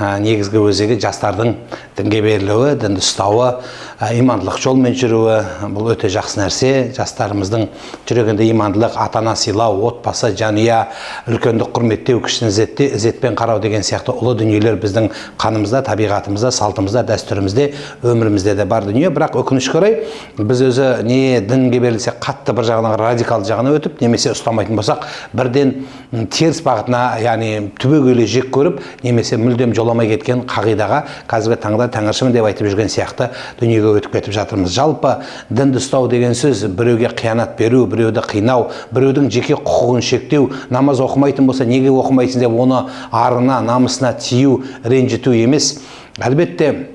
негізгі өзегі жастардың дінге берілуі, дінді ұстауы, имандылық жолмен жүруі. Бұл өте жақсы нәрсе. Жастарымыздың жүрегінде имандылық, ата-ана сыйлау, отбасы, жанұя, үлкенді құрметтеу, кішіні ізетпен қарау деген сияқты ұлы дүниелер біздің қанымызда, табиғатымызда, салтымызда, дәстүрімізде, өмірімізде де бар дүние. Бірақ өкінішке орай біз өзі не дінге берілсе қатты бір жағынан радикалды жағына өтіп, немесе ұстамайтын болсақ, бірден теріс бағытына, яғни түбегейлі жек көріп, немесе мүлдем жоламай кеткен қағидаға қазіргі таңда тәңіршімін деп айтып жүрген сияқты дүниеге өтіп кетіп жатырмыз. Жалпы дінді ұстау деген сөз біреуге қиянат беру, біреуді қинау, біреудің жеке құқығын шектеу, намаз оқымайтын болса неге оқымайсың деп оны арына, намысына тию, ренжіту емес. Әлбетте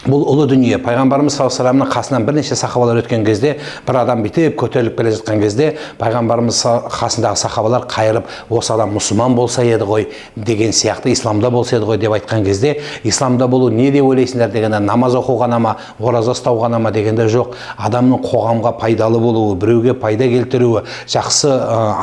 бұл ұлы дүние. Пайғамбарымыз саллаллаху алейхи ва салламның қасынан бірнеше сахабалар өткен кезде, бір адам бүйтіп көтеріліп келе жатқан кезде, пайғамбарымыз қасындағы сахабалар қайырып, осы адам мұсылман болса еді ғой деген сияқты, исламда болса еді ғой деп айтқан кезде, исламда болу не деп ойлайсыңдар дегенде, намаз оқу ғана ма, ораза ұстау ғана ма дегенде жоқ, адамның қоғамға пайдалы болуы, біреуге пайда келтіруі, жақсы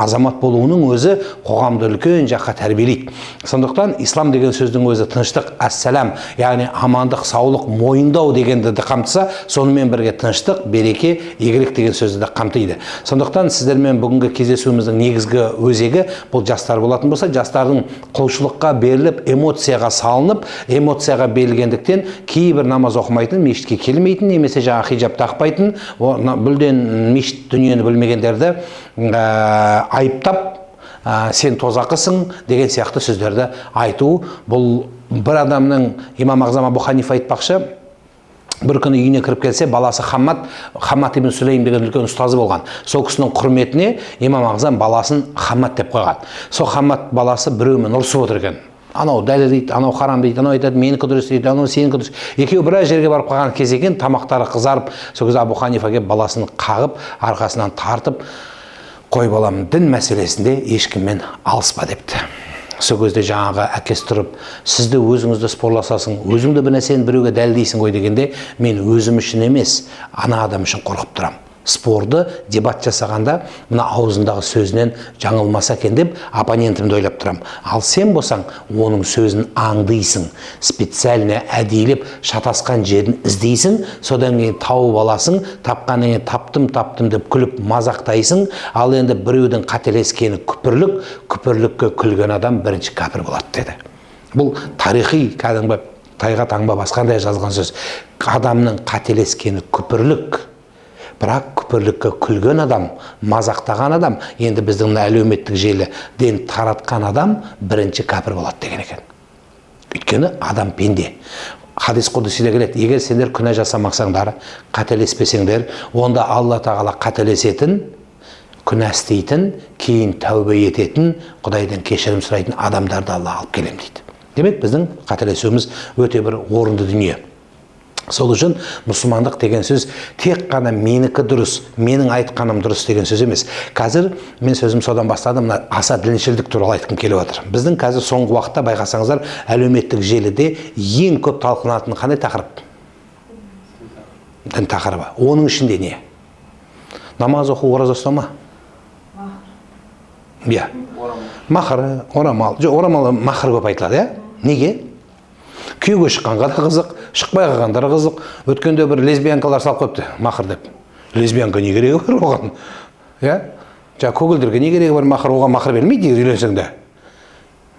азамат болуының өзі қоғамды үлкен жаққа тәрбиелейді. Сондықтан ислам деген сөздің өзі тыныштық, әссалам, яғни амандық, саулық, мойындау дегенді де қамтыса, сонымен бірге тыныштық, береке, игілік деген сөзді де қамтиды. Сондықтан сіздермен бүгінгі кездесуіміздің негізгі өзегі бұл жастар болатын болса, жастардың құлшылыққа беріліп, эмоцияға салынып, эмоцияға берілгендіктен кейбір намаз оқымайтын, мешітке келмейтін, немесе жаңа хижаб тақпайтын, бүлден мешіт дүниені білмегендерді айыптап, сен тозақысың деген сияқты сөздерді айту. Бұл бір адамның, имам Ағзам Абу Ханифа айтпақшы, бір күні үйіне кіріп келсе, баласы Хаммад ибн Сүлейм деген үлкен ұстазы болған. Сол кісінің құрметіне имам Ағзам баласын Хаммад деп қойған. Сол Хаммад баласы біреумен ұрысып отыр екен. Анау дәлел дейді, анау харам дейді, анау айтады менікі дұрыс дейді, анау сенікі дұрыс. Екеуі біраз жерге барып қалған кез екен, тамақтары қызарып, сол кезде Абу Ханифа келіп баласын қағып, арқасынан тартып, қой балам, дін мәселесінде ешкіммен алыспа депті. Сол кезде жаңағы әкесі тұрып, сізді өзіңізді спорласасың, өзіңді бір нәрсені біреуге дәлелдейсің ғой дегенде, мен өзім үшін емес, ана адам үшін қорқып тұрам. Спорды дебат жасағанда мына аузындағы сөзінен жаңылмаса екен деп оппонентімді ойлап тұрам. Ал сен болсаң, оның сөзін аңдайсың, специально әдейілеп шатасқан жерін іздейсің, содан кейін тауып аласың, тапқаннан кейін таптым деп күліп мазақтайсың. Ал енді біреудің қателескені күпірлікке күлген адам бірінші кәпір болады деді. Бұл тарихи кәдімгі тайға таңба басқандай жазылған сөз. Адамның қателескені күпірлік. Бірақ күпірлікке күлген адам, мазақтаған адам, енді біздің әлеуметтік желіден таратқан адам бірінші кәпір болады деген екен. Өйткені адам пенде. Хадис құдсиде келеді, егер сендер күнә жасамақсаңдар, қателеспесеңдер, онда Алла тағала қателесетін, күнә істейтін, кейін тәубе ететін, Құдайдан кешірім сұрайтын адамдарды Алла алып келем дейді. Демек, біздің қателесуіміз өте бір орынды дүние. Сол үшін мұсылмандық деген сөз тек қана менікі дұрыс, менің айтқаным дұрыс деген сөз емес. Қазір мен сөзім содан бастадым, аса діншілдік туралы айтқым келіп отыр. Біздің қазір соңғы уақытта байқасаңыздар, әлеуметтік желіде ең көп талқыланатын қандай тақырып? Дін тақырыбы. Оның ішінде не? Намаз оқу, ораза ұстау ма? Иә. Махр, орамал. Орамал, махр көп айтылады, иә? Неге? Күйеуге шыққанға да қызық, шықпай қалғандары қызық. Өткенде бір лесбиянкалар салып қойыпты, махр деп. Лесбиянка не керегі бар оған? Жаңа көгілдірге не керегі бар, махр, оған махр берілмейді, үйленсең де.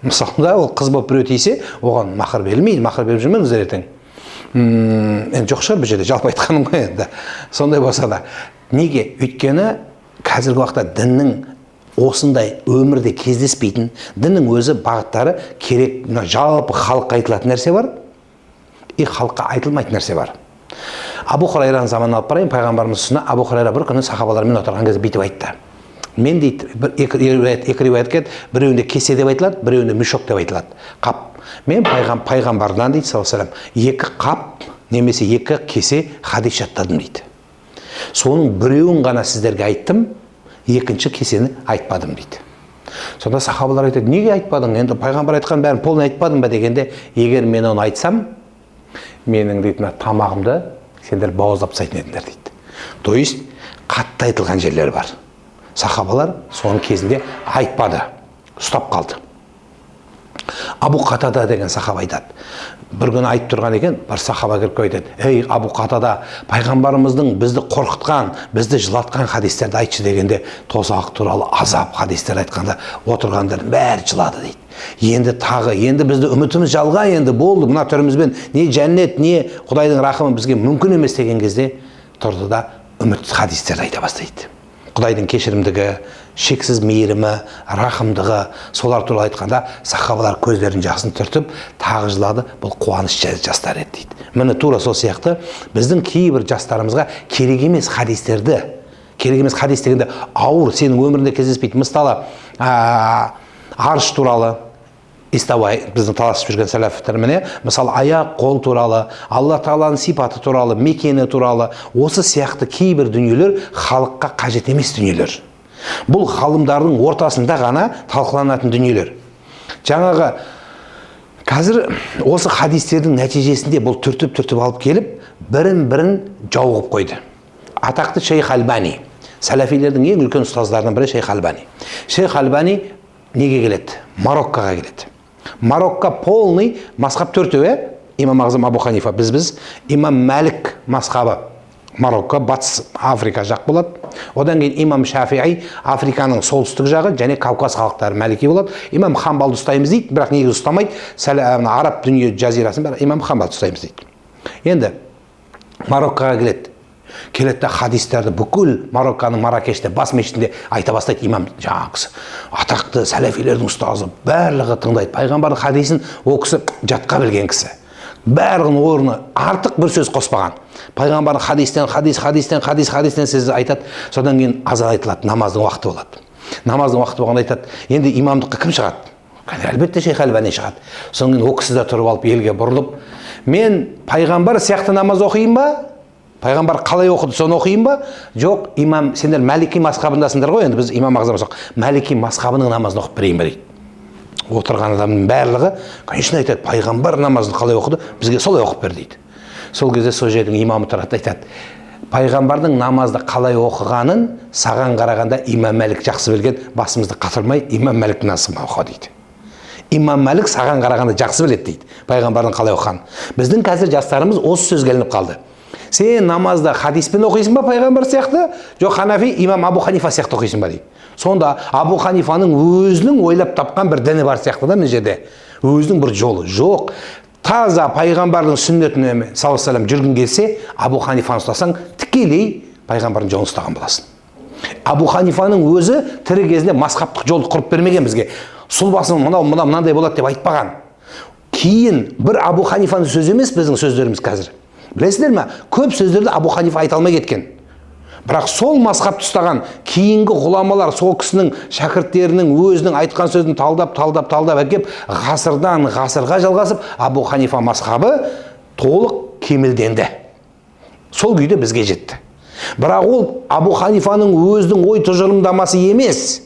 Мысалында ол қыз болып біреу тисе, оған махр берілмейді, махр беріп жүрмеңіздер ертең. Енді жоқ шығар бұл жерде, жалпы айтқаным ғой енді. Сондай болса да. Неге? Өйткені қазіргі уақытта діннің осындай өмірде кездеспейтін, діннің өзі бағыттары керек, жалпы халыққа айтылатын нәрсе бар, халыққа айтылмайтын нәрсе бар. Абу Хурайраның заманын алып барайын, пайғамбарымыз тұсына Абу Хурайра бір күні сахабалармен отырған кезде бүйтіп айтты. Мен дейді, екі риуаят келеді, біреуінде кесе деп айтылады, біреуінде мешок деп айтылады. Қап. Мен пайғамбардан дейді, саллаллаху алейхи ва саллям, екі қап немесе екі кесе хадис жаттадым дейді. Соның біреуін ғана сіздерге айттым, екінші кесені айтпадым дейді. Сонда сахабалар айтады, неге айтпадың? Енді пайғамбар айтқан бәрін полный айтпадың ба дегенде, егер мен оны айтсам, менің дейді, тамағымды сендер бауыздап тастайтын едіңдер дейді. То есть қатты айтылған жерлер бар. Сахабалар соның кезінде айтпады, ұстап қалды. Абу Қатада деген сахаба айтады. Бір күні айтып тұрған екен, бір сахаба кіріп айтады: "Ей Абу Қатада, пайғамбарымыздың бізді қорқытқан, бізді жылатқан хадистерді айтшы" дегенде, тозақ туралы азап хадистер айтқанда отырғандардың бәрі жылады дейді. Енді бізді үмітіміз жалға, енді болды, мына түрімізбен не жәннет, не Құдайдың рахымы бізге мүмкін емес деген кезде тұрды да үміт хадистерді айта бастайды. Құдайдың кешірімдігі, шексіз мейірімі, рахымдығы, солар туралы айтқанда сахабалар көздерін жасын түртіп тағы жылады. Бұл қуаныш жастар еді дейді. Міне тура сол сияқты біздің кейбір жастарымызға керек емес хадистерді, керек емес хадис дегенде ауыр, сенің өмірінде кездеспейді. Мысалы, арш туралы Истауай, біздің таласып жүрген сәләфтер, міне, мысалы, аяқ, қол туралы, Алла Тағаланың сипаты туралы, мекені туралы, осы сияқты кейбір дүниелер халыққа қажет емес дүниелер. Бұл ғалымдардың ортасында ғана талқыланатын дүниелер. Жаңағы қазір осы хадистердің нәтижесінде бұл түртіп алып келіп, бірін жауғып қойды. Атақты Шейх Альбани, сәләфилердің ең үлкен ұстаздарының бірі Шейх Альбани. Шейх Альбани неге келеді? Мароккоға келеді. Марокко полный мазхаб төртеу, имам Ағзам Абу Ханифа, біз имам Мәлік мазхабы. Марокко, батыс Африка жақ болады. Одан кейін имам Шафиғи, Африканың солтүстік жағы, және Кавказ халықтары Мәлики болады. Имам Хамбалды ұстаймыз дейді, бірақ неге ұстамайды? Араб дүние жазирасын бәрі имам Хамбалды ұстаймыз дейді. Енді Мароккоға келеді да хадистерді бүкіл Марокканың Маракеште бас мешітінде айта бастайды. Имам жаңағысы атақты сәләфилердің ұстазы, барлығы тыңдайды. Пайғамбардың хадисін ол кісі жатқа білген кісі. Бәрінің орны артық бір сөз қоспаған. Пайғамбардың хадистен сөзді айтады. Содан кейін азан айтылады, намаздың уақыты болады. Намаздың уақыты болғанда айтады: "Енді имамдыққа кім шығады?" Әлбетте Шейх Альбани шығады. Содан кейін ол кісі де тұрып алып елге бұрылып: "Мен пайғамбар сияқты намаз оқиын ба? Пайғамбар қалай оқыды, соны оқиын ба? Жоқ, имам, сендер Мәлики мазхабындасыңдар ғой, енді біз имам Ағзам жоқ. Мәлики мазхабының намазын оқып берейін ба" дейді. Отырған адамның барлығы, конечно, айтады: "Пайғамбар намазын қалай оқыды, бізге солай оқып бер" дейді. Сол кезде сол жердің имамы тұрады, айтады: "Пайғамбардың намазды қалай оқығанын саған қарағанда имам Мәлік жақсы білген, басымызды қатырмай имам Мәліктің намазын оқы" дейді. Имам Мәлік саған қарағанда жақсы біледі дейді, пайғамбардың қалай оқығанын. Біздің қазір жастарымыз осы сөзге ілініп қалды. Сен намазда хадиспен оқисың ба пайғамбар сияқты? Жоқ, Ханафи имам Абу Ханифа сияқты оқисың ба дейді. Сонда Абу Ханифаның өзінің ойлап тапқан бір діні бар сияқты да мына жерде. Өзінің бір жолы жоқ. Таза пайғамбардың сүннетіне саллаллаху алейхи ва саллям жүргің келсе, Абу Ханифаны ұстасаң, тікелей пайғамбардың жолын ұстаған боласың. Абу Ханифаның өзі тірі кезінде мазхабтық жолды құрып бермеген бізге. Сұлбасын мынандай болады деп айтпаған. Кейін бір Абу Ханифаның сөзі емес біздің сөздеріміз қазір. Білесіздер ме? Көп сөздерді Абу Ханифа айта алмай кеткен. Бірақ сол мазхабты ұстаған кейінгі ғұламалар сол кісінің шәкірттерінің өзінің айтқан сөзін талдап әкеп, ғасырдан ғасырға жалғасып, Абу Ханифа мазхабы толық кемелденді. Сол күйде бізге жетті. Бірақ ол Абу Ханифаның өзінің ой тұжырымдамасы емес.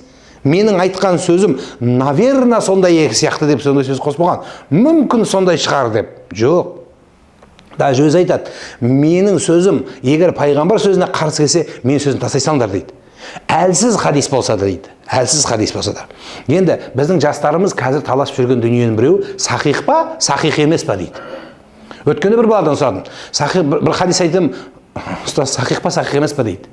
Менің айтқан сөзім, наверное, сондай сияқты деп сондай сөз қоспаған. Мүмкін сондай шығар деп. Жоқ. Даже өзі айтады: "Менің сөзім, егер пайғамбар сөзіне қарсы келсе, менің сөзін тастай салыңдар" дейді. Әлсіз хадис болса да дейді. Әлсіз хадис болса да. Енді біздің жастарымыз қазір таласып жүрген дүниенің біреуі сахих па, сахих емес па дейді. Өткенде бір баладан сұрадым. Сахих бір хадис айтым, ұстаз, сахих па, сахих емес па дейді.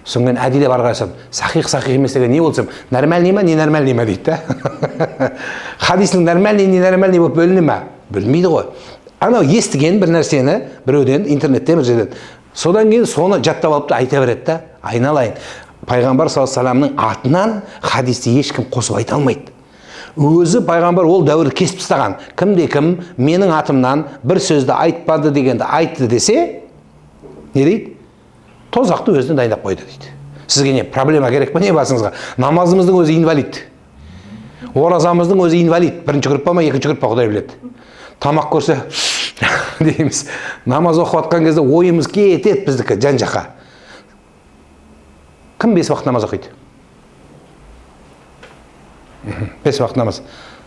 Соңын әдейі бар қарасам, сахих емес деген не болсам, нормальный ма, не нормальный ма дейді. Хадистің нормальный, не нормальный болып бөліне ма? Білмейді ғой. Анау естіген бір нәрсені біреуден, интернеттен бір жерден. Содан кейін соны жаттап алып та айта береді да, айналайын. Пайғамбар саллаллаху алейхи ва саллямның атынан хадисті ешкім қосып айта алмайды. Өзі пайғамбар ол дәуірді кесіп тастаған. Кім менің атымнан бір сөзді айтпады дегенді айтты десе, не дейді? Тозақты өзіне дайындап қойды дейді. Сізге не проблема керек па не басыңызға? Намазымыздың өзі инвалид. Оразамыздың өзі инвалид. Бірінші группа ма, екінші группа, Құдай біледі. Тамақ көрсе дейміз. Намаз оқып жатқан кезде ойымыз кетеді біздікі жан-жаққа. Кім 5 уақыт намаз оқиды? 5 уақыт намаз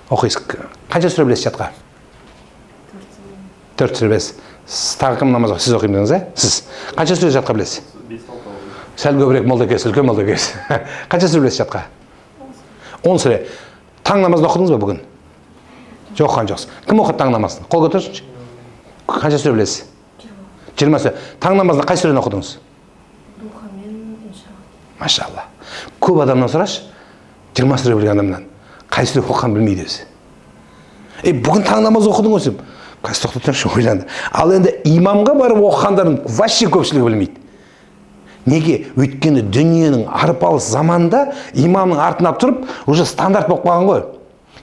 оқисыз. Қанша сүре білесіз жатқа? 4 сүре білесіз. Тағы кім намаз оқиды? Сіз оқимын деңіз, сіз. Қанша сүре жатқа білесіз? 5-6. Сәл көбірек молда келсіз, үлкен молда келсіз. Қанша сүре білесіз жатқа? 10 сүре. Таң намазын оқыдыңыз ба бүгін? Жоқ оқыған жоқсыз. Кім оқыды таң намазын? Қол көтеріңізші. Қанша сүре білесіз? 20 сүре. Таң намазында қай сүрені оқыдыңыз? Духа мен иншалла. Машалла. Көп адамнан сұрашы, 20 сүре білген адамнан қай сүре оқыған білмейді өзі. Бүгін таң намаз оқыдың осы. Қазір тоқтатыңызшы, ойланды. Ал енді имамға барып оқығандардың вообще көпшілігі білмейді. Неге? Өйткені дүниенің арпалыс заманында имамның артына тұрып, уже стандарт болып қалған ғой.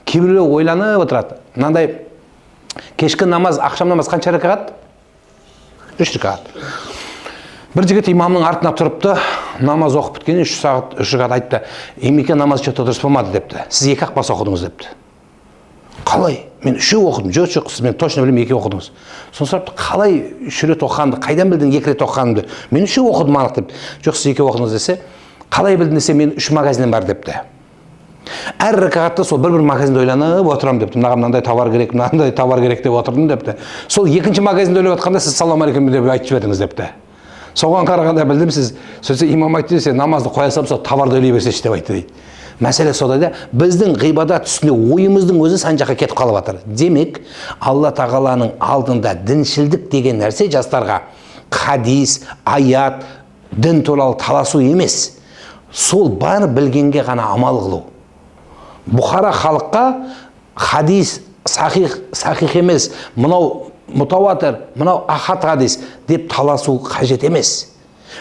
Кейбіреулер ойланып отырады. Мынандай кешкі намаз, ақшам намаз қанша ракағат? 3 ракағат. Бір жігіт имамның артына тұрыпты, намаз оқып біткеннен 3 ракағат айтты. Емеке намаз что-то дұрыс болмады депті. Сіз 2 ақпас оқыдыңыз депті. Қалай? Мен 3 оқыдым. Жоқ, сіз мен точно білмеймін 2 оқыдыңыз. Соны сұрапты, қалай 3 рет оқығанымды, қайдан білдің 2 рет оқығанымды? Мен 3 оқыдым анық деп. Жоқ, сіз 2 оқыдыңыз десе, қалай білдің десе, мен 3 магазинім бар депті. Әр ракағатта сол бір магазинде ойланып отырамын депті. Мынаған мынандай товар керек, мынандай товар керек деп отырдым депті. Сол 2-ші магазинде ойлап жатқанда сіз салам алейкум деп айтып жібердіңіз депті. Соған қарағанда білдім сіз, сөйтсе имам айтты десе, намазды қоя салып, сол товарды ойлай берсеші деп айтты дейді. Мәселе сода да, біздің ғибадат үстінде ойымыздың өзі сан жаққа кетіп қалып жатыр. Демек, Алла тағаланың алдында діншілдік деген нәрсе жастарға хадис, аят, дін туралы таласу емес. Сол бар білгенге ғана амал қылу. Бұхара халыққа хадис сахих емес, мынау мутаватир, мынау ахад хадис деп таласу қажет емес.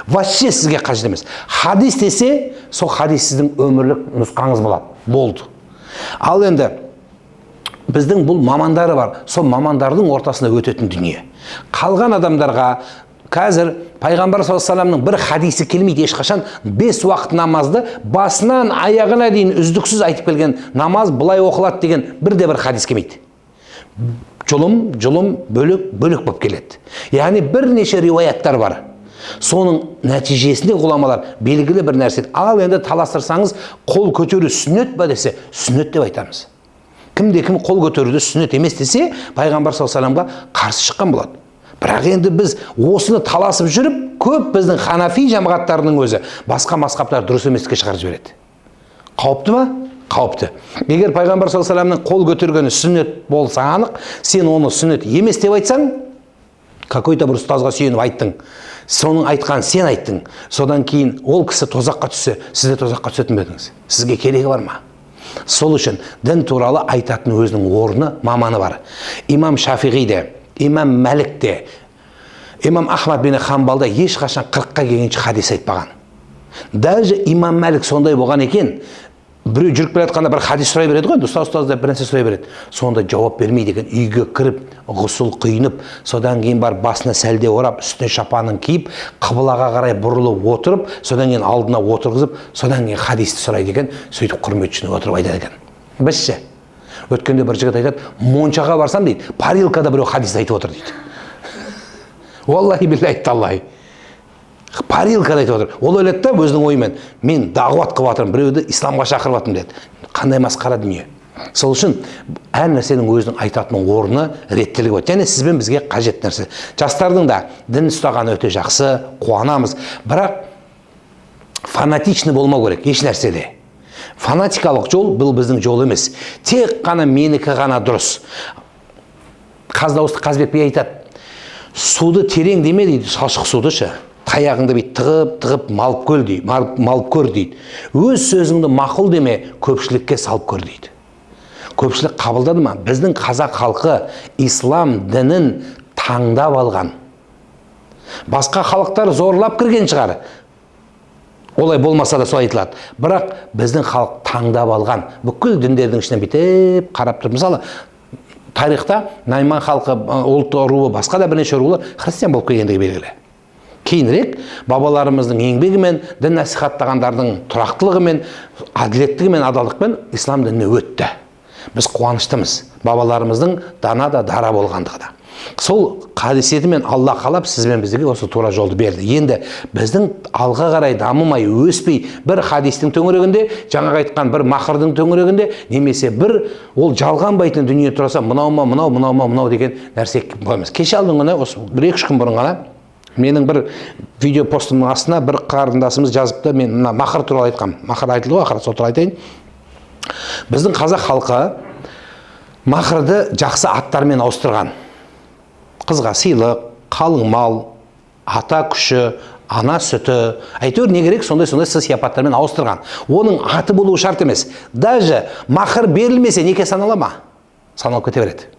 Вообще сізге қажет емес. Хадис десе, сол хадис сіздің өмірлік нұсқаңыз болады. Болды. Ал енді біздің бұл мамандары бар. Сол мамандардың ортасында өтетін дүние. Қалған адамдарға қазір пайғамбар саллаллаху алейхи вассаламның бір хадисі келмейді ешқашан. 5 уақыт намазды басынан аяғына дейін үздіксіз айтып келген намаз былай оқылады деген бір хадис келмейді. Жұлым бөлек болып келеді. Яғни бірнеше риуаяттар бар. Соның нәтижесінде ғұламалар белгілі бір нәрсе. Ал енді таластырсаңыз, қол көтеру сүннет ба десе, сүннет деп айтамыз. Кім қол көтеруді сүннет емес десе, пайғамбар саллаллаху алейхи вассаламға қарсы шыққан болады. Бірақ енді біз осыны таласып жүріп, көп біздің ханафи жамағаттарының өзі басқа мазхабтар дұрыс емеске шығарып жібереді. Қауіпті ма? Қауіпті. Егер пайғамбар саллаллаху алейхи вассаламның қол көтергені сүннет болса анық, сен оны сүннет емес деп айтсаң, какой-то бір ұстазға сүйеніп айттың. Соның айтқан сен айттың. Содан кейін ол кісі тозаққа түссе, сіз де тозаққа түсетін бедіңіз. Сізге керегі бар ма? Сол үшін дін туралы айтатын өзінің орны, маманы бар. Имам Шафиғи де, имам Мәлік де, имам Ахмад бен Хамбалда ешқашан 40-қа келгенше хадис айтпаған. Даже имам Мәлік сондай болған екен, біреу жүріп келе жатқанда бір хадис сұрай береді ғой, ұстаз деп бір нәрсе сұрай береді. Сонда жауап бермейді екен, үйге кіріп, ғұсыл құйынып, содан кейін бар басына сәлде орап, үстіне шапанын киіп, қыбылаға қарай бұрылып отырып, содан кейін алдына отырғызып, содан кейін хадисті сұрайды екен, сөйтіп құрметшіні отырып айтады екен. Бізше. Өткенде бір жігіт айтады, моншаға барсам дейді, парилкада біреу хадисті айтып отыр дейді. Уаллахи биллахи таллахи. Парилкада айтып отыр. Ол ойлады да өзінің ойымен, мен дағуат қылып жатырмын, біреуді исламға шақырып жатырмын деді. Қандай масқара дүние. Сол үшін әр нәрсенің өзінің айтатының орны, реттілігі бар. Және сізбен бізге қажет нәрсе. Жастардың да дін ұстағаны өте жақсы, қуанамыз. Бірақ фанатичный болмау керек еш нәрседе. Фанатикалық жол бұл біздің жол емес. Тек қана менікі ғана дұрыс. Қаздауысты Қазбек би айтады. Суды терең деме дейді, шалшық суды ше. Таяғыңды бей тығып малып көр дейді. Өз сөзіңді мақұл деме, көпшілікке салып көр дейді. Көпшілік қабылдады ма? Біздің қазақ халқы ислам дінін таңдап алған. Басқа халықтар зорлап кірген шығар. Олай болмаса да сол айтылады. Бірақ біздің халық таңдап алған. Бүкіл діндердің ішінен бүйтіп қарап тұр. Мысалы, тарихта Найман халқы, ұлт руы, басқа да бірнеше рулар христиан болып келгендігі белгілі. Кейінірек бабаларымыздың еңбегімен, дін насихаттағандардың тұрақтылығымен, әділеттігімен, адалдықпен ислам дініне өтті. Біз қуаныштымыз. Бабаларымыздың дана да дара болғандығы да. Сол қадесетімен Алла қалап сізбен бізге осы тура жолды берді. Енді біздің алға қарай дамымай, өспей, бір хадистің төңірегінде, жаңағы айтқан бір мақырдың төңірегінде, немесе бір ол жалғанбайтын дүние тұраса, мынау деген нәрсе қоймыз. Кеше алдың ғана, осы 1-2 күн бұрын ғана менің бір видео постымның астына бір қарындасымыз жазыпты, мен мына мақыр туралы айтқам. Мақыр айтылды ғой, ақыры сол туралы айтайын. Біздің қазақ халқы махырды жақсы аттармен ауыстырған. Қызға сыйлық, қалың мал, ата күші, ана сүті, әйтеуір не керек, сондай сый-сияпаттармен ауыстырған. Оның аты болуы шарт емес. Даже махыр берілмесе неке санала ма? Саналып кете береді.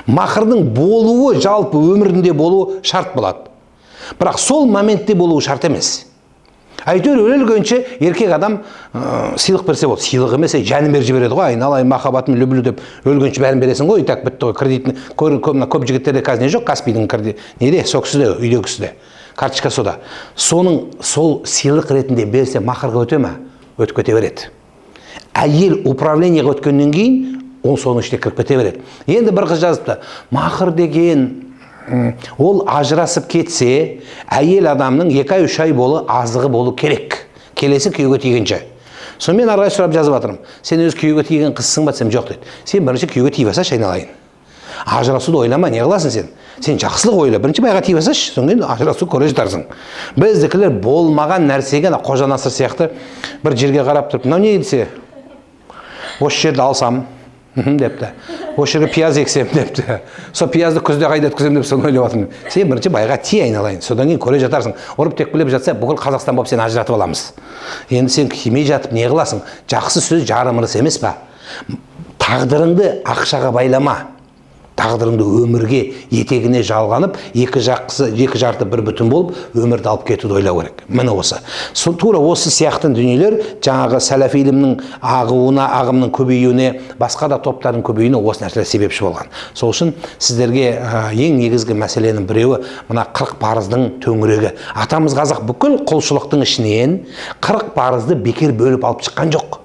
Махырдың болуы жалпы өмірінде болуы шарт болады. Бірақ сол моментте болуы шарт емес. Әйтеуір өлгенше еркек адам сыйлық берсе болды. Сыйлық емес, жәнін беріп жібереді ғой. Айналайын махаббатым люблю деп өлгенше бәрін бересің ғой. Так бітті ғой. Кредитін көп жігіттерде қазір не жоқ? Каспийдің кредиті. Неде? Соксыда, үйдегісіде. Карточка сода. Соның сол сыйлық ретінде берсе махырға өте ме? Өтіп кете береді. Әйел управлениеге өткеннен кейін ол соның ішіне кіріп кете береді. Енді бір қыз жазыпты. Махыр деген ол ажырасып кетсе, әйел адамның 2-3 ай болу азығы болу керек. Келесі күйеуге тигенше. Сонымен арғай сұрап жазып жатырмын. Сен өз күйеуге тиген қызсың ба десем, жоқ дейді. Сен бірінші күйеуге тиіп алсашы, айналайын. Ажырасуды ойлама, не қыласың сен? Сен жақсылық ойла. Бірінші байға тиіп алсашы, содан кейін ажырасу көре жатарсың. Біздікілер болмаған нәрсеге, Қожа Насыр сияқты бір жерге қарап тұрып, мынау не десе? Осы жерді алсам, депті. Осы жерге пияз ексем депті. Сол пиязды күзде қайда өткізем деп соны ойлап отырмын. Сен бірінші байға ти, айналайын. Содан кейін көре жатарсың. Ұрып тепкілеп жатса, бүкіл Қазақстан болып сен ажыратып аламыз. Енді сен кимей жатып не қыласың? Жақсы сөз жарым ырыс емес па? Тағдырыңды ақшаға байлама. Тағдырыңды өмірге етегіне жалғанып, екі жарты бір бүтін болып, өмірді алып кетуді ойлау керек. Міне осы. Тура осы сияқты дүниелер жаңағы сәләфи илімнің ағымның көбеюіне, басқа да топтардың көбеюіне осы нәрселер себепші болған. Сол үшін сіздерге ең негізгі мәселенің біреуі мына 40 парыздың төңірегі. Атамыз қазақ бүкіл құлшылықтың ішінен 40 парызды бекер бөліп алып шыққан жоқ.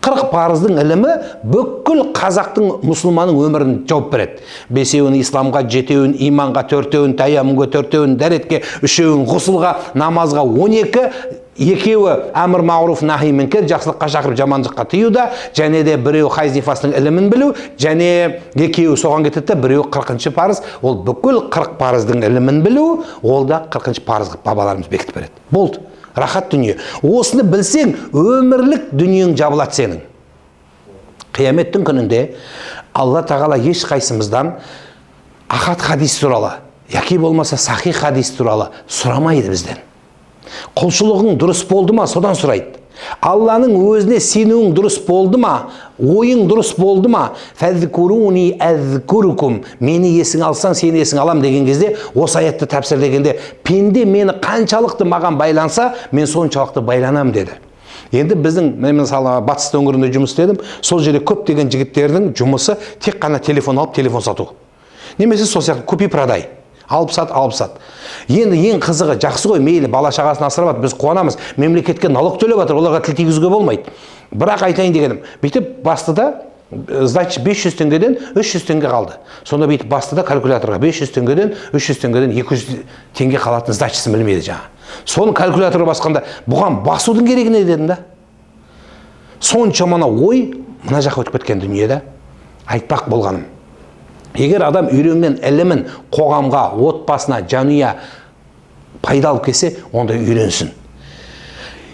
40 парыздың ілімі бүкіл қазақтың мұсылманның өмірін жауап береді. 5-еуін исламға, 7-еуін иманға, 4-еуін таяммумға, 4-еуін дәретке, 3-еуін ғұсылға, намазға, 12, 2-еуі әмір мағруф нахи мүнкер, жақсылыққа шақырып жамандыққа тыюда, және де 1-еуі хайз нифастың ілімін білу, және 2-еуі соған кетеді, 1-еуі 40-шы парыз, ол бүкіл 40 парыздың ілімін білу, ол да 40-шы парыз бабаларымыз бекітіп береді. Болды. Рахат дүние. Осыны білсең, өмірлік дүниең жабылады сенің. Қияметтің күнінде Алла тағала еш қайсымыздан ахат хадис туралы, яки болмаса сахи хадис туралы сұрамайды бізден. Құлшылығың дұрыс болды ма, содан сұрайды. Алланың өзіне сенуің дұрыс болды ма, ойың дұрыс болды ма? Фәзкуруни әзкурукум. Мені есің алсаң, сені есің алам деген кезде, осы аятты тәпсірлегенде, пенде мені қаншалықты маған байланса, мен соншалықты байланам деді. Енді біздің, мен мысалы батыс өңірінде жұмыс істедім, сол жерде көп деген жігіттердің жұмысы тек қана телефон алып, телефон сату. Немесе сол сияқты купи продай. Алып сат. Енді ең қызығы жақсы ғой, мейлі бала шағасын асырап, біз қуанамыз. Мемлекетке налог төлеп жатыр, оларға тіл тигізуге болмайды. Бірақ айтайын дегенім, бүйтіп бастыда, значит 500 теңгеден 300 теңге қалды. Сонда бүйтіп бастыда калькуляторға 500 теңгеден 300 теңгеден 200 теңге қалатын значитсін білмейді жаңа. Соны калькуляторға басқанда, бұған басудың керегі не дедім да? Соншама ой мына жаққа өтіп кеткен дүниеде айтпақ болғаным. Егер адам үйренген ілімін қоғамға, отбасына, жанұя пайда алып келсе, онда үйренсін.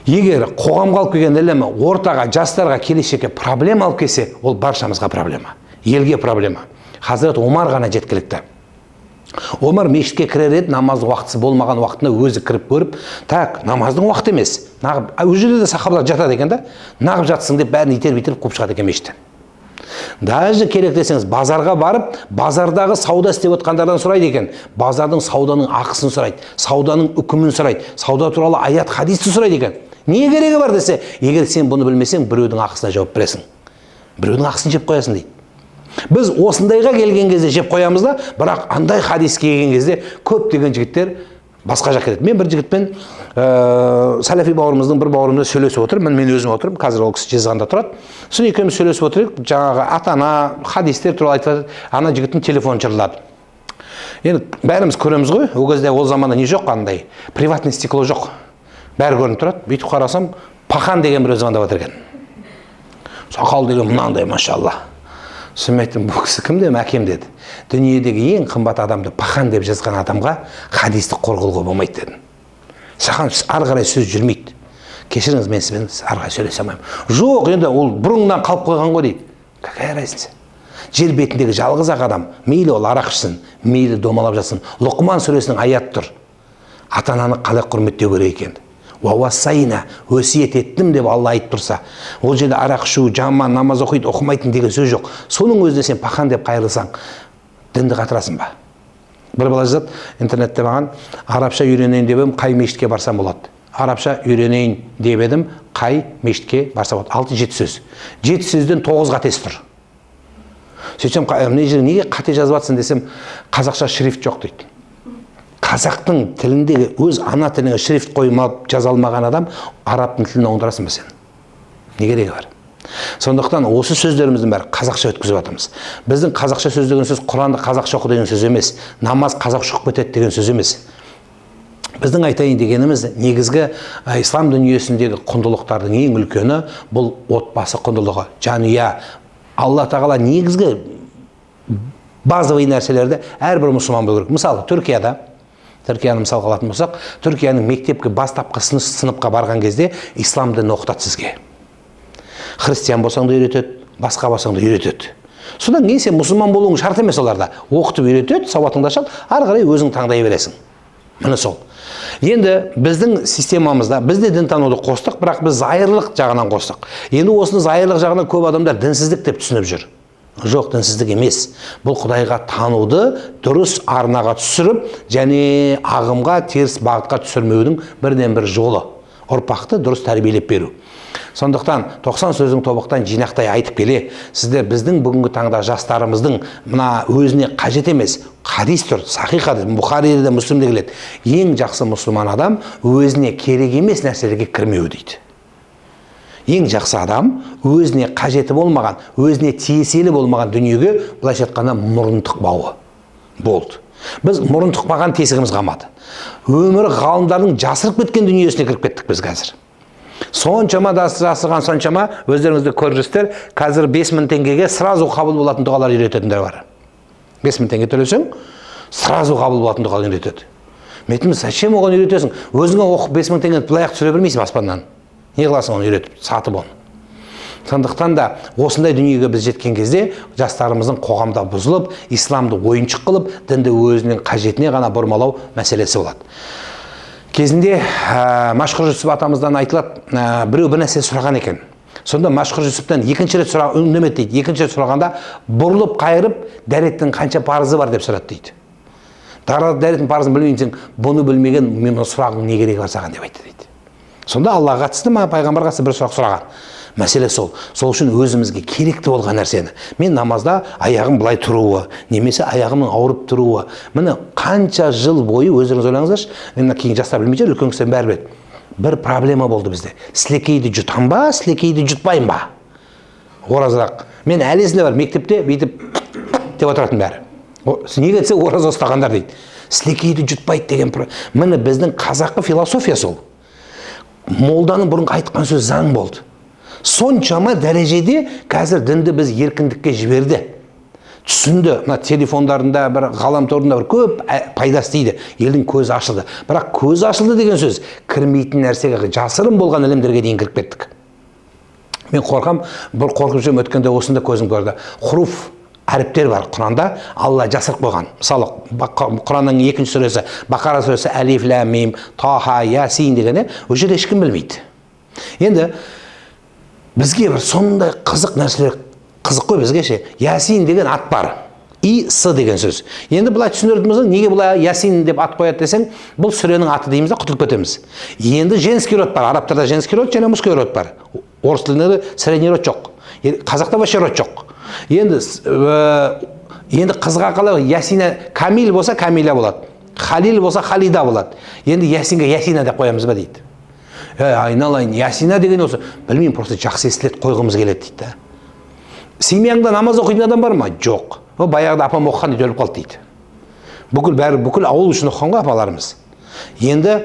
Егер қоғамға алып келген ілімі ортаға, жастарға, келешекке проблема алып келсе, ол баршамызға проблема. Елге проблема. Хазірет Омар ғана жеткілікті. Омар мешітке кірер еді, намаздың уақытысы болмаған уақытында өзі кіріп көріп, так, намаздың уақыты емес. Өз жерде де сахабалар жатады екен да, нағып жатсың деп бәрін итеріп қуып шығады екен мешіттен. Даже керек десеңіз, базарға барып, базардағы сауда істеп отқандардан сұрайды екен. Базардың сауданың ақысын сұрайды, сауданың үкімін сұрайды, сауда туралы аят хадисті сұрайды екен. Не керегі бар десе, егер сен бұны білмесең, біреудің ақысына жауап бересің. Біреудің ақысын жеп қоясың дейді. Біз осындайға келген кезде жеп қоямыз да, бірақ андай хадиске келген кезде көптеген жігіттер басқа жаққа кетеді. Мен бір жігітпен сәләфи бауырымыздың бір бауырымызды сөйлесіп отырып, мен өзім отырып, қазір ол кісі Жезқазғанда тұрады. Сосын екеуміз сөйлесіп отырып, жаңағы ата-ана хадистер туралы айтып жатыр. Ана жігіттің телефоны жырылады. Енді бәріміз көреміз ғой, ол кезде ол заманда не жоқ қандай, приватный стекло жоқ. Бәрі көрініп тұрады. Бүйтіп қарасам, Пахан деген біреу звондап жатыр екен. Сақал деген мынандай, машалла. Сосын айттым, бұл кісі кім дедім, әкем деді. Дүниедегі ең қымбат адамды Пахан деп жазған адамға хадисті қорғылға болмайды дедім. Саған ары қарай сөз жүрмейді. Кешіріңіз, мен сізбен ары қарай сөйлесе алмаймын. Жоқ, енді ол бұрыннан қалып қойған ғой дейді. Какая разница? жер бетіндегі жалғыз ақ адам, мейлі ол арақ ішсін, мейлі домалап жатсын, Лұқман сүресінің аят тұр. Ата ананы қалай құрметтеу керек екенді. Уауассайна, өсиет еттім деп Алла айтып тұрса, ол жерде арақ ішу, жаман, намаз оқиды, оқымайтын деген сөз жоқ. Соның өзінде сен пахан деп қайырлысаң, дінді қатырасың ба? Бір бала жазады интернетте маған, арабша үйренейін деп едім, қай мешітке барсам болады? Арабша үйренейін деп едім, қай мешітке барсам болады? 6-7 сөз. 7 сөзден 9 қатесі тұр. Сөйтсем, мына жерге неге қате жазып жатсың десем, қазақша шрифт жоқ дейді. Қазақтың тіліндегі өз ана тіліне шрифт қоймап жаза алмаған адам арабтың тілін оңдырасың ба сен? Не керегі бар? Сондықтан осы сөздеріміздің бәрі қазақша өткізіп жатырмыз. Біздің қазақша сөз деген сөз Құранды қазақша оқы деген сөз емес, намаз қазақша оқып кетеді деген сөз емес. Біздің айтайын дегеніміз негізгі ислам дүниесіндегі құндылықтардың ең үлкені бұл отбасы құндылығы. Жанұя. Алла тағала негізгі базовый нәрселерді әрбір мұсылман білу керек. Мысалы, Түркияны мысал қалатын болсақ, Түркияның мектепке бастапқы сыныпқа барған кезде ислам дінін оқытады сізге. Христиан болсаң да үйретеді, басқа болсаң да үйретеді. Содан кейін сен мұсылман болуың шарт емес оларда. Оқытып үйретеді, сауатыңды ашады, ары қарай өзің таңдай бересің. Міне сол. Енді біздің системамызда бізде дін тануды қостық, бірақ біз зайырлық жағынан қостық. Енді осыны зайырлық жағынан көп адамдар дінсіздік деп түсініп жүр. Жоқ, дінсіздік емес. Бұл Құдайға тануды дұрыс арнаға түсіріп, және ағымға, теріс бағытқа түсірмеудің бірден бір жолы. Ұрпақты дұрыс тәрбиелеп беру. Сондықтан 90 сөздің тобықтан жинақтай айтып келе, сіздер біздің бүгінгі таңда жастарымыздың мына өзіне қажет емес, хадис тұр, сахи хадис, Бұхариде, Мүслимде келеді. Ең жақсы мұсылман адам өзіне керек емес нәрселерге кірмеу дейді. Ең жақсы адам өзіне қажеті болмаған, өзіне тиесілі болмаған дүниеге былайша айтқанда мұрын тықпауы болды. Біз мұрын тықпаған тесігіміз қалмады. Өмірі ғалымдардың жасырып кеткен дүниесіне кіріп кеттік біз қазір. Соншама жасырған соншама, өздеріңізді көріп жүрсіздер, қазір 5000 теңгеге сразу қабыл болатын дұғалар үйрететіндер бар. 5000 теңге төлесең, сразу қабыл болатын дұғалар үйретеді. Мен айтамын, зачем оған үйретесің? Өзіңе оқып 5000 теңгені былай түсіре бермейсің аспаннан. Не қыласың оны үйретіп, сатып оны. Сондықтан да осындай дүниеге біз жеткен кезде жастарымыздың қоғамда бұзылып, исламды ойыншық қылып, дінді өзінің қажетіне ғана бұрмалау мәселесі болады. Кезінде Машхұр Жүсіп атамыздан айтылады, біреу бір нәрсе сұраған екен. Сонда Машхұр Жүсіптен екінші рет үндемеді дейді. Екінші рет сұрағанда бұрылып қайырып, дәреттің қанша парызы бар деп сұрады дейді. Дәреттің парызын білмейсің, бұны білмеген мен сұрағың не керегі бар саған деп айтты дейді. Сонда Аллаға қатысты ма, пайғамбарға қатысты бір сұрақ сұраған. Мәселе сол. Сол үшін өзімізге керекті болған нәрсені. Мен намазда аяғым былай тұруы, немесе аяғымның ауырып тұруы. Міне қанша жыл бойы өздеріңіз ойлаңыздаршы, мен кейін жастар білмей жүр, үлкен кісілер бәрі біледі. Бір проблема болды бізде. Сілекейді жұтам ба, сілекейді жұтпайын ба? Оразырақ. Мен әлі есімде бар, мектепте бүйтіп деп отыратын бәрі. Неге десе ораза ұстағандар дейді. Сілекейді жұтпайды деген. Міне біздің қазақы философия сол. Молданың бұрынғы айтқан сөз заң болды. Соншама дәрежеде қазір дінді біз еркіндікке жіберді. Түсінді, мына телефондарында, бір ғаламторында бір көп пайдасы тиді. Елдің көзі ашылды. Бірақ көзі ашылды деген сөз кірмейтін нәрсеге, жасырын болған ілімдерге дейін кіріп кеттік. Мен қорқам, бір қорқып жүрмін, өткенде осында көзім көрді. Хуруф әріптер бар Құранда, Алла жасырып қойған. Мысалы, Құранның 2-ші сүресі, Бақара сүресі, Әлиф, Лам, Мим, Таха, Ясин дегені, ол жерде ешкім білмейді. Енді бізге бір сондай қызық нәрселер, қызық қой бізге ше. Ясин деген ат бар. И-с деген сөз. Енді бұлай түсіндірдіңіз, неге бұлай Ясин деп ат қояды десең, бұл сүренің аты дейміз де құтылып кетеміз. Енді женский род бар, арабтарда женский род және мужской род бар. Орыс тілінде средний род жоқ. Қазақта вообще род жоқ. Енді қызға қалай Ясина Камил болса Камиля болады. Халил болса Халида болады. Енді Ясинге Ясина деп қоямыз ба дейді. Айналайын, Ясина деген осы, білмеймін, просто жақсы естіледі, қойғымыз келеді дейді. Семьяңда намаз оқитын адам бар ма? Жоқ. О, баяғыда апам оқыған дейді, өліп қалды дейді. Бүкіл ауыл үшін оқыған ғой апаларымыз. Енді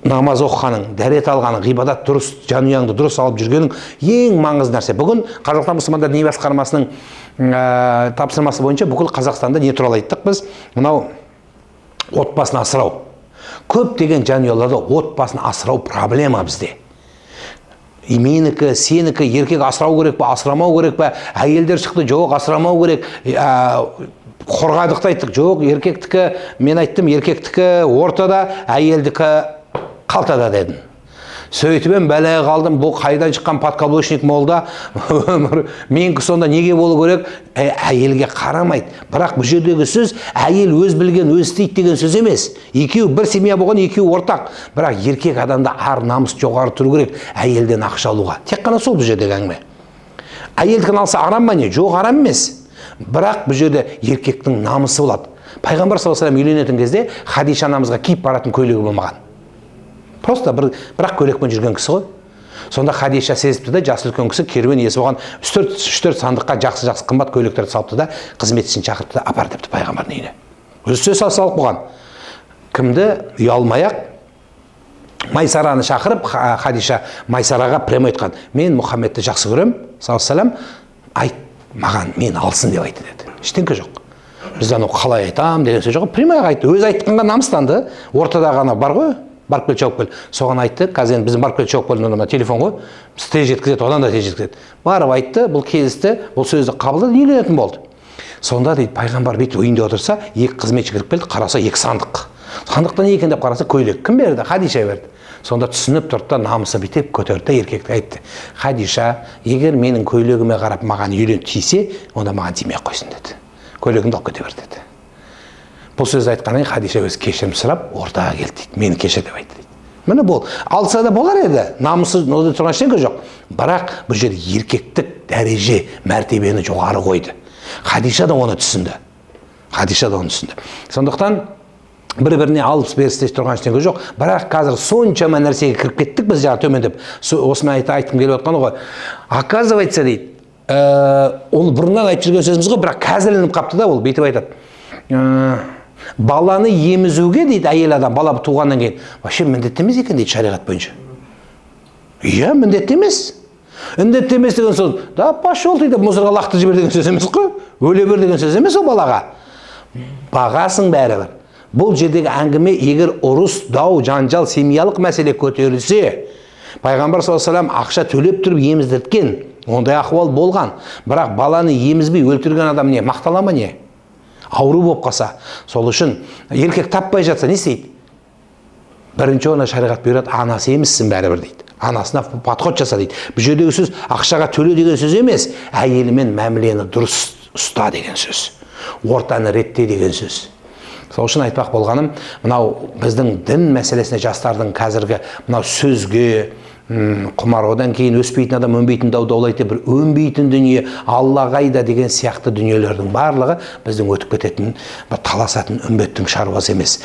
намаз оқығаның, дәрет алғаның, ғибадат дұрыс, жанұяңды дұрыс алып жүргенің ең маңызды нәрсе. Бүгін Қазақстан мұсылмандар діни басқармасының тапсырмасы бойынша бүкіл Қазақстанда не туралы айттық біз? Мынау отбасын асырау. Көп деген жанұяларда отбасын асырау проблема бізде. менікі, сенікі, еркек асырау керек пе, асырамау керек пе, әйелдер шықты, жоқ, асырамау керек, қорғадық айттық, жоқ, еркектікі, мен айттым, еркектікі ортада, әйелдікі қалтада дедім. Сөйтіп бәлеге қалдым, бұл қайдан шыққан подкаблучник молда, менікі сонда неге болу керек? Әйелге қарамайды. Бірақ бұл жердегі сөз, әйел өз білген, өз істейді деген сөз емес. Екеу бір семья болған, екеу ортақ. Бірақ еркек адамда ар намыс жоғары тұру керек, әйелден ақша алуға. Тек қана сол бұл жердегі әңгіме. Әйелдікін алса арам ба не? Жоқ, арам емес. Бірақ бұл жерде еркектің намысы болады. Пайғамбар саллаллаху алейхи ва саллям үйленетін кезде Хадиша анамызға киіп баратын көйлегі болмаған. Просто бірақ көйлекпен жүрген кісі ғой. Сонда Хадиша сезіпті де, жасы үлкен кісі, керуен иесі болған, 3-4 сандыққа жақсы қымбат көйлектерді салыпты да, қызметшісін шақырыпты да, апар депті пайғамбардың үйіне. Өзі сөз салып болған. Кімді? Ұялмай-ақ Майсараны шақырып, Хадиша Майсараға прямо айтқан: "Мен Мұхаммедті жақсы көрем, саллаллаху алейхи ва саллям, айт маған, мен алсын" деп айтты деді. Ештеңке жоқ. Біз анау қалай айтам деген сөз жоқ. Прямо айтты. Өзі айтқанға намыстанды. Ортада ғана бар ғой. Барып кел жауап кел. Соған айтты. Қазір енді біздің барып кел жауап кел номеріне телефон ғой. Біз тез жеткізеді, одан да тез жеткізеді. Барып айтты, бұл келісті, бұл сөзді қабылдады, үйленетін болды. Сонда дейді, пайғамбар бүйтіп үйінде отырса, екі қызметші кіріп келді, қараса екі сандық. Сандықта не екен деп қараса, көйлек. Кім берді? Хадиша берді. Сонда түсініп тұрды да, намысы бітеп көтерді, еркекті айтты: "Хадиша, егер менің көйлегіме қарап маған үйлен тисе, онда маған тимей қойсын" деді. "Көйлегімді алып кете бер" деді. Бұл сөзді айтқаннан Хадиша өзі кешірім сұрап, ортаға келді дейді. "Мені кешір" деп айтты дейді. Міне бұл алса да болар еді. Намысы ода тұрған ештеңе жоқ. Бірақ бұл жерде еркектік дәреже, мәртебені жоғары қойды. Хадиша да оны түсінді. Сондықтан бір-біріне алып берістес тұрған ештеңе жоқ. Бірақ қазір соншама нәрсеге кіріп кеттік біз жаңа төмендеп. Осыны айтқым келіп отқаны ғой. Оказывается дейді, ол бұрыннан айтып жүрген сөзіміз ғой, бірақ қазірленіп қапты да, ол бүйтіп айтады: "Баланы емізуге" дейді, әйел адам бала туғаннан кейін вообще міндетті емес екен дейді шариғат бойынша. Иә, міндетті емес. Міндетті емес деген сөз, да пошел дейді, мусорға лақтырып жібер деген сөз емес қой. Өле бер деген сөз емес ол балаға. Бағасың бәрібір. Бұл жердегі әңгіме, егер ұрыс, дау, жанжал, семьялық мәселе көтерілсе, пайғамбар саллаллаху алейхи ва саллям ақша төлеп тұрып еміздірткен, ондай ахуал болған. Бірақ баланы емізбей өлтірген адам не, мақтала ма не? Ауру болып қалса, сол үшін еркек таппай жатса не істейді? Бірінші орында шариғат бұйырады, анасы емізсін бәрібір дейді. Анасына подход жаса дейді. Бұл жердегі сөз ақшаға төле деген сөз емес, әйелімен мәмілені дұрыс ұста деген сөз. Ортаны ретте деген сөз. Сол үшін айтпақ болғаным, мынау біздің дін мәселесіне жастардың қазіргі мынау сөзге құмар, одан кейін өспейтін адам өнбейтін даулайды, бір өнбейтін дүние, Алла қайда деген сияқты дүниелердің барлығы біздің өтіп кететін, бір таласатын үмбеттің шаруасы емес.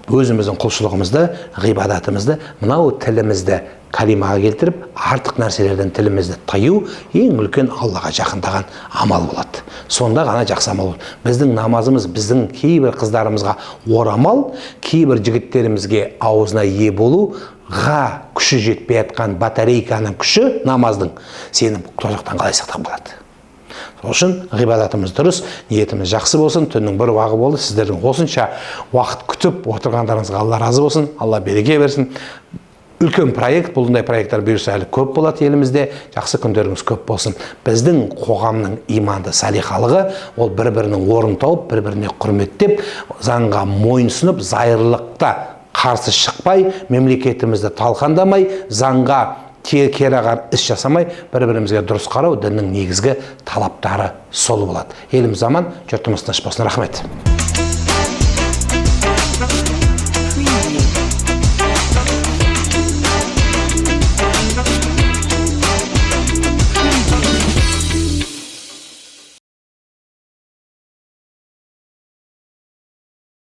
Өзіміздің құлшылығымызды, ғибадатымызды, мынау тілімізді калимаға келтіріп, артық нәрселерден тілімізді таю ең үлкен Аллаға жақындаған амал болады. Сонда ғана жақсы амал болады. Біздің намазымыз, біздің кейбір қыздарымызға орамал, кейбір жігіттерімізге аузына ие болуға күші жетпей жатқан батарейканың күші, намаздың, сені тозақтан қалай сақтап қалады. Сол үшін ғибадатымыз дұрыс, ниетіміз жақсы болсын. Түннің бір уақыты болды. Сіздердің осынша уақыт күтіп отырғандарыңызға Алла разы болсын, Алла береке берсін. Үлкен проект, бұлындай проекттер бұйырса әлі көп болады елімізде. Жақсы күндеріңіз көп болсын. Біздің қоғамның иманды салихалығы, ол бір-бірінің орын тауып, бір-біріне құрметтеп, заңға мойынсынып, зайырлықта қарсы шықпай, мемлекетімізді талқандамай, заңға керағар іс жасамай, бір-бірімізге дұрыс қарау діннің негізгі талаптары сол болады. Еліміз аман, жұртымыз тыныш болсын. Рахмет.